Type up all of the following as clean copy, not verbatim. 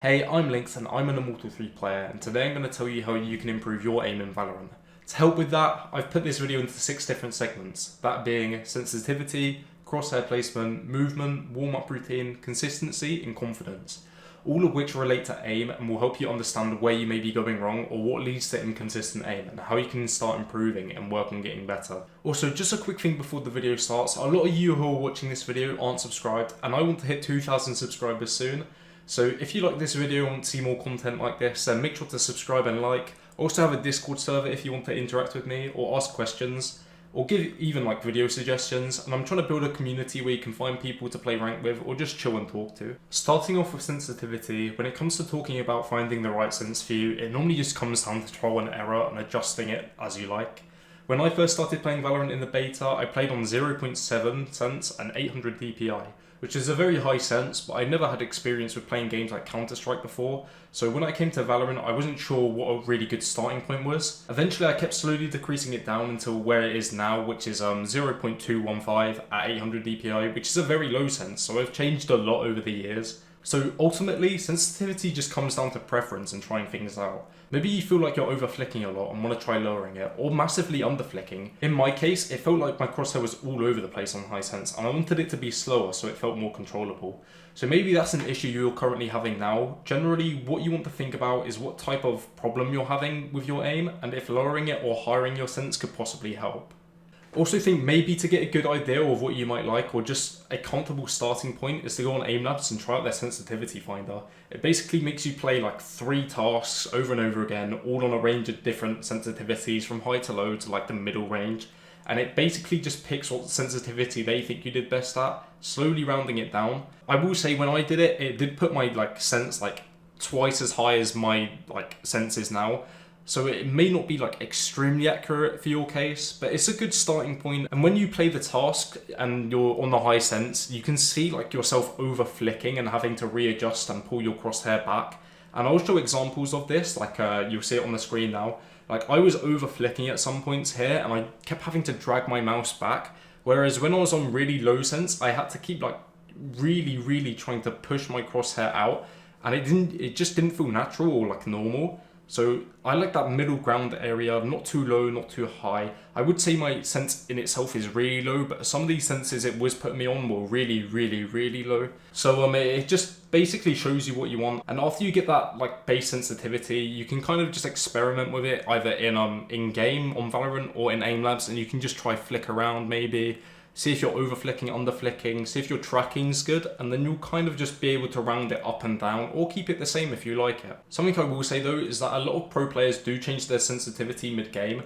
Hey, I'm Lynx and I'm an Immortal 3 player, and today I'm going to tell you how you can improve your aim in Valorant. To help with that, I've put this video into 6 different segments, that being sensitivity, crosshair placement, movement, warm-up routine, consistency and confidence, all of which relate to aim and will help you understand where you may be going wrong or what leads to inconsistent aim and how you can start improving and work on getting better. Also, just a quick thing before the video starts, a lot of you who are watching this video aren't subscribed and I want to hit 2,000 subscribers soon. So if you like this video and want to see more content like this, then make sure to subscribe and like. I also have a Discord server if you want to interact with me or ask questions or give even like video suggestions, and I'm trying to build a community where you can find people to play rank with or just chill and talk to. Starting off with sensitivity, when it comes to talking about finding the right sense for you, it normally just comes down to trial and error and adjusting it as you like. When I first started playing Valorant in the beta, I played on 0.7 sense and 800 DPI, which is a very high sense, but I never had experience with playing games like Counter-Strike before, so when I came to Valorant, I wasn't sure what a really good starting point was. Eventually, I kept slowly decreasing it down until where it is now, which is 0.215 at 800 DPI, which is a very low sense, so I've changed a lot over the years. So ultimately, sensitivity just comes down to preference and trying things out. Maybe you feel like you're over flicking a lot and want to try lowering it, or massively under flicking. In my case, it felt like my crosshair was all over the place on high sense, and I wanted it to be slower so it felt more controllable. So maybe that's an issue you're currently having now. Generally, what you want to think about is what type of problem you're having with your aim, and if lowering it or higher your sense could possibly help. Also think maybe to get a good idea of what you might like or just a comfortable starting point is to go on Aimlabs and try out their sensitivity finder. It basically makes you play like 3 tasks over and over again, all on a range of different sensitivities from high to low to like the middle range. And it basically just picks what sensitivity they think you did best at, slowly rounding it down. I will say when I did it, it did put my like sense like twice as high as my like sense is now. So it may not be like extremely accurate for your case, but it's a good starting point. And when you play the task and you're on the high sense, you can see like yourself over flicking and having to readjust and pull your crosshair back. And I'll show examples of this, like you'll see it on the screen now. Like I was over flicking at some points here and I kept having to drag my mouse back. Whereas when I was on really low sense, I had to keep like really trying to push my crosshair out. And it just didn't feel natural or like normal. So I like that middle ground area, not too low, not too high. I would say my sense in itself is really low, but some of these senses it was putting me on were really low. So it just basically shows you what you want. And after you get that like base sensitivity, you can kind of just experiment with it either in game on Valorant or in Aimlabs, and you can just try flick around maybe. See if you're over flicking, under flicking, see if your tracking's good, and then you'll kind of just be able to round it up and down or keep it the same if you like it. Something I will say though is that a lot of pro players do change their sensitivity mid-game.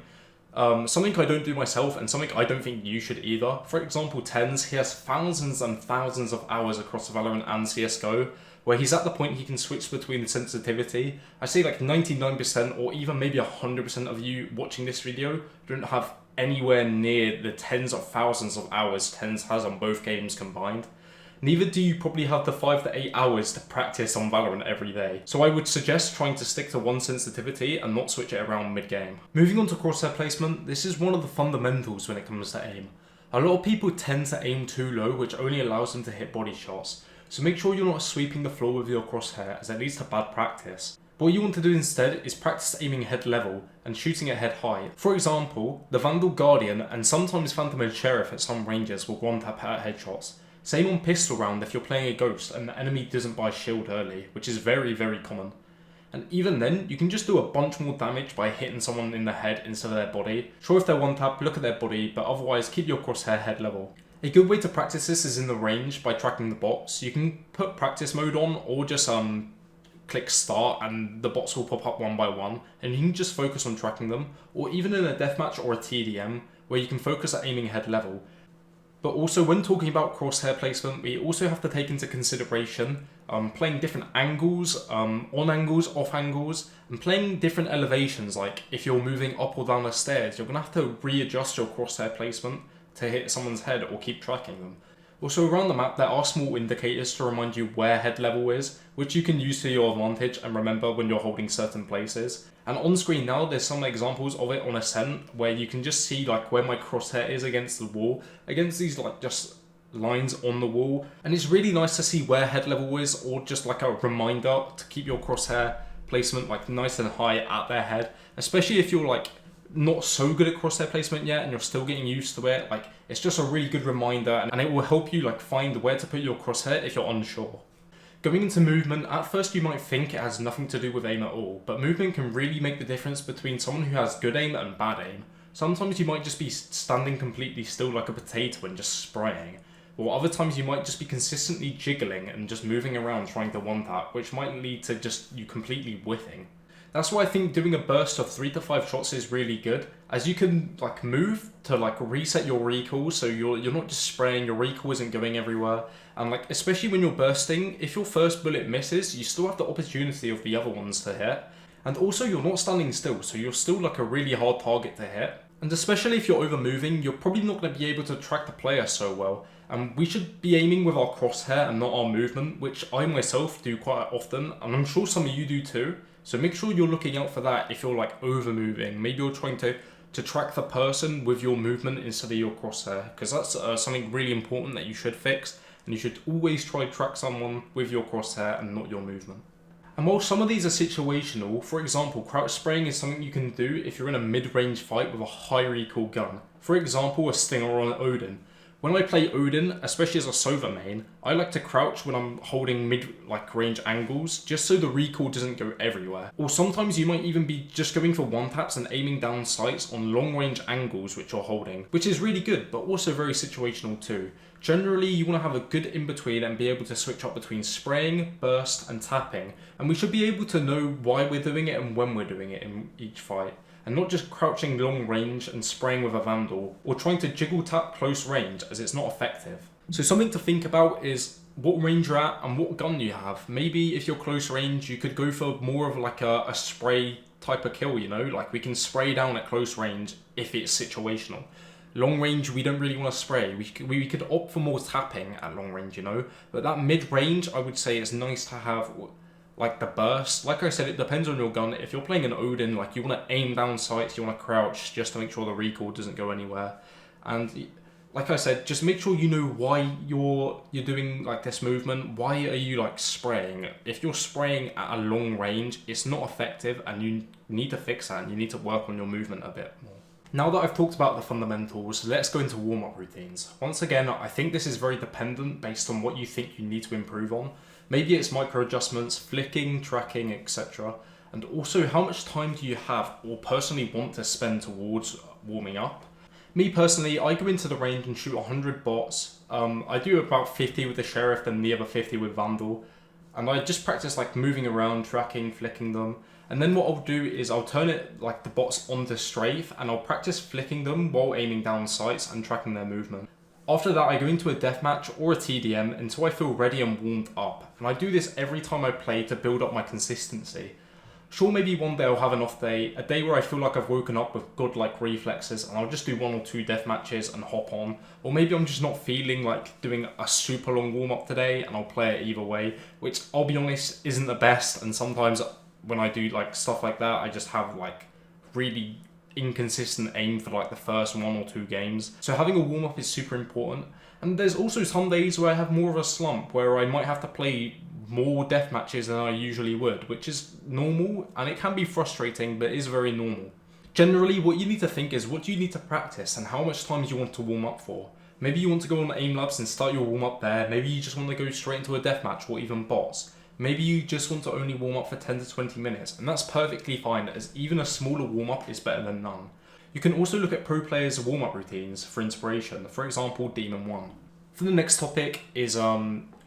Something I don't do myself and something I don't think you should either. For example, Tens, he has thousands and thousands of hours across Valorant and CSGO, where he's at the point he can switch between the sensitivity. I say like 99% or even maybe 100% of you watching this video don't have anywhere near the tens of thousands of hours Tens has on both games combined. Neither do you probably have the 5 to 8 hours to practice on Valorant every day. So I would suggest trying to stick to one sensitivity and not switch it around mid-game. Moving on to crosshair placement, this is one of the fundamentals when it comes to aim. A lot of people tend to aim too low, which only allows them to hit body shots. So make sure you're not sweeping the floor with your crosshair, as it leads to bad practice. What you want to do instead is practice aiming head level and shooting at head high. For example, the Vandal Guardian and sometimes Phantom and Sheriff at some ranges will one-tap at headshots. Same on pistol round if you're playing a ghost and the enemy doesn't buy shield early, which is very common. And even then, you can just do a bunch more damage by hitting someone in the head instead of their body. Sure, if they're one-tap, look at their body, but otherwise keep your crosshair head level. A good way to practice this is in the range by tracking the bots. You can put practice mode on or just click start and the bots will pop up one by one and you can just focus on tracking them, or even in a deathmatch or a TDM where you can focus at aiming head level. But also when talking about crosshair placement, we also have to take into consideration playing different angles, on angles, off angles, and playing different elevations. Like if you're moving up or down the stairs, you're going to have to readjust your crosshair placement to hit someone's head or keep tracking them. Also around the map there are small indicators to remind you where head level is, which you can use to your advantage and remember when you're holding certain places. And on screen now there's some examples of it on Ascent where you can just see like where my crosshair is against the wall, against these like just lines on the wall, and it's really nice to see where head level is, or just like a reminder to keep your crosshair placement like nice and high at their head, especially if you're like not so good at crosshair placement yet and you're still getting used to it. Like, it's just a really good reminder, and it will help you like find where to put your crosshair if you're unsure. Going into movement, at first you might think it has nothing to do with aim at all, but movement can really make the difference between someone who has good aim and bad aim. Sometimes you might just be standing completely still like a potato and just spraying, or other times you might just be consistently jiggling and just moving around trying to one-tap, which might lead to just you completely whiffing. That's why I think doing a burst of 3 to 5 shots is really good, as you can like move to like reset your recoil, so you're not just spraying, your recoil isn't going everywhere, and like especially when you're bursting, if your first bullet misses, you still have the opportunity of the other ones to hit, and also you're not standing still, so you're still like a really hard target to hit. And especially if you're over moving, you're probably not going to be able to track the player so well, and we should be aiming with our crosshair and not our movement, which I myself do quite often, and I'm sure some of you do too. So make sure you're looking out for that if you're like over moving. Maybe you're trying to track the person with your movement instead of your crosshair, because that's something really important that you should fix, and you should always try to track someone with your crosshair and not your movement. And while some of these are situational, for example, crouch spraying is something you can do if you're in a mid-range fight with a high recoil gun. For example, a Stinger or an Odin. When I play Odin, especially as a Sova main, I like to crouch when I'm holding mid-range angles, just so the recoil doesn't go everywhere. Or sometimes you might even be just going for one-taps and aiming down sights on long-range angles which you're holding, which is really good, but also very situational too. Generally, you want to have a good in-between and be able to switch up between spraying, burst, and tapping, and we should be able to know why we're doing it and when we're doing it in each fight, and not just crouching long range and spraying with a Vandal, or trying to jiggle tap close range, as it's not effective. So something to think about is what range you're at and what gun you have. Maybe if you're close range, you could go for more of like a spray type of kill, you know, like we can spray down at close range if it's situational. Long range, we don't really want to spray. We could opt for more tapping at long range, you know, but that mid range, I would say, is nice to have. Like the burst, like I said, it depends on your gun. If you're playing an Odin, like you want to aim down sights, you want to crouch just to make sure the recoil doesn't go anywhere. And like I said, just make sure you know why you're doing like this movement. Why are you like spraying? If you're spraying at a long range, it's not effective, and you need to fix that, and you need to work on your movement a bit more. Now that I've talked about the fundamentals, let's go into warm-up routines. Once again, I think this is very dependent based on what you think you need to improve on. Maybe it's micro adjustments, flicking, tracking, etc. And also, how much time do you have or personally want to spend towards warming up? Me personally, I go into the range and shoot 100 bots. I do about 50 with the Sheriff and the other 50 with Vandal. And I just practice like moving around, tracking, flicking them. And then what I'll do is I'll turn it like the bots onto strafe, and I'll practice flicking them while aiming down sights and tracking their movement. After that, I go into a deathmatch or a TDM until I feel ready and warmed up, and I do this every time I play to build up my consistency. Sure, maybe one day I'll have an off day, a day where I feel like I've woken up with godlike reflexes, and I'll just do 1 or 2 deathmatches and hop on. Or maybe I'm just not feeling like doing a super long warm up today, and I'll play it either way, which I'll be honest isn't the best, and sometimes when I do like stuff like that, I just have like really inconsistent aim for like the first 1 or 2 games. So having a warm up is super important. And there's also some days where I have more of a slump, where I might have to play more death matches than I usually would, which is normal, and it can be frustrating, but it is very normal. Generally, what you need to think is, what do you need to practice and how much time do you want to warm up for? Maybe you want to go on aim labs and start your warm up there. Maybe you just want to go straight into a deathmatch or even bots. Maybe you just want to only warm up for 10 to 20 minutes, and that's perfectly fine, as even a smaller warm up is better than none. You can also look at pro players' warm up routines for inspiration, for example Demon 1. For the next topic is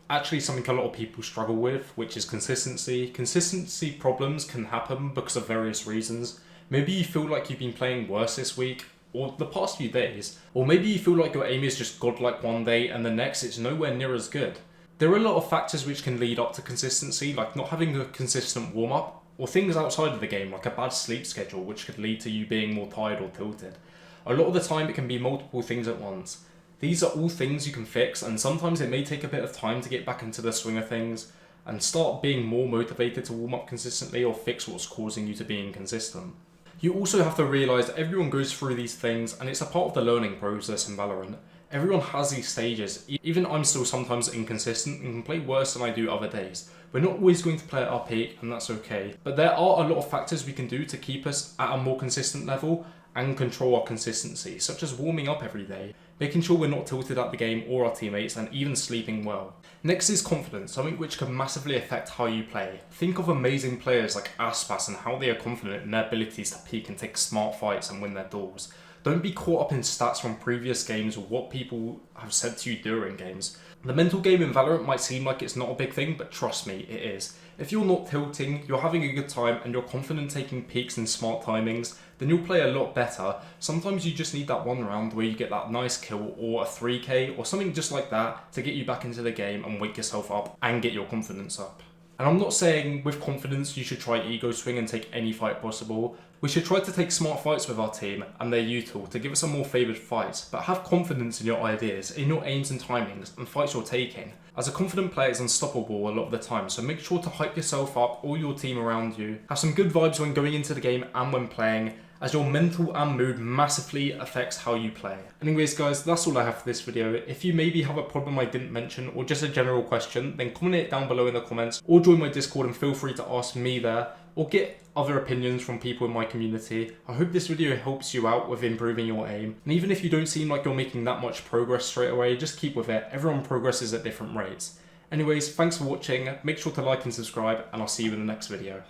actually something a lot of people struggle with, which is consistency. Consistency problems can happen because of various reasons. Maybe you feel like you've been playing worse this week, or the past few days, or maybe you feel like your aim is just godlike one day and the next it's nowhere near as good. There are a lot of factors which can lead up to consistency, like not having a consistent warm-up, or things outside of the game, like a bad sleep schedule, which could lead to you being more tired or tilted. A lot of the time it can be multiple things at once. These are all things you can fix, and sometimes it may take a bit of time to get back into the swing of things and start being more motivated to warm up consistently or fix what's causing you to be inconsistent. You also have to realise that everyone goes through these things, and it's a part of the learning process in Valorant. Everyone has these stages. Even I'm still sometimes inconsistent and can play worse than I do other days. We're not always going to play at our peak, and that's okay. But there are a lot of factors we can do to keep us at a more consistent level and control our consistency, such as warming up every day, making sure we're not tilted at the game or our teammates, and even sleeping well. Next is confidence, something which can massively affect how you play. Think of amazing players like Aspas and how they are confident in their abilities to peak and take smart fights and win their duels. Don't be caught up in stats from previous games or what people have said to you during games. The mental game in Valorant might seem like it's not a big thing, but trust me, it is. If you're not tilting, you're having a good time, and you're confident taking peaks and smart timings, then you'll play a lot better. Sometimes you just need that one round where you get that nice kill or a 3k or something just like that to get you back into the game and wake yourself up and get your confidence up. And I'm not saying with confidence you should try ego swing and take any fight possible. We should try to take smart fights with our team and their util to give us a more favoured fight, but have confidence in your ideas, in your aims and timings, and fights you're taking. As a confident player is unstoppable a lot of the time, so make sure to hype yourself up or your team around you. Have some good vibes when going into the game and when playing, as your mental and mood massively affects how you play. Anyways guys, that's all I have for this video. If you maybe have a problem I didn't mention or just a general question, then comment it down below in the comments or join my Discord and feel free to ask me there or get other opinions from people in my community. I hope this video helps you out with improving your aim. And even if you don't seem like you're making that much progress straight away, just keep with it. Everyone progresses at different rates. Anyways, thanks for watching. Make sure to like and subscribe, and I'll see you in the next video.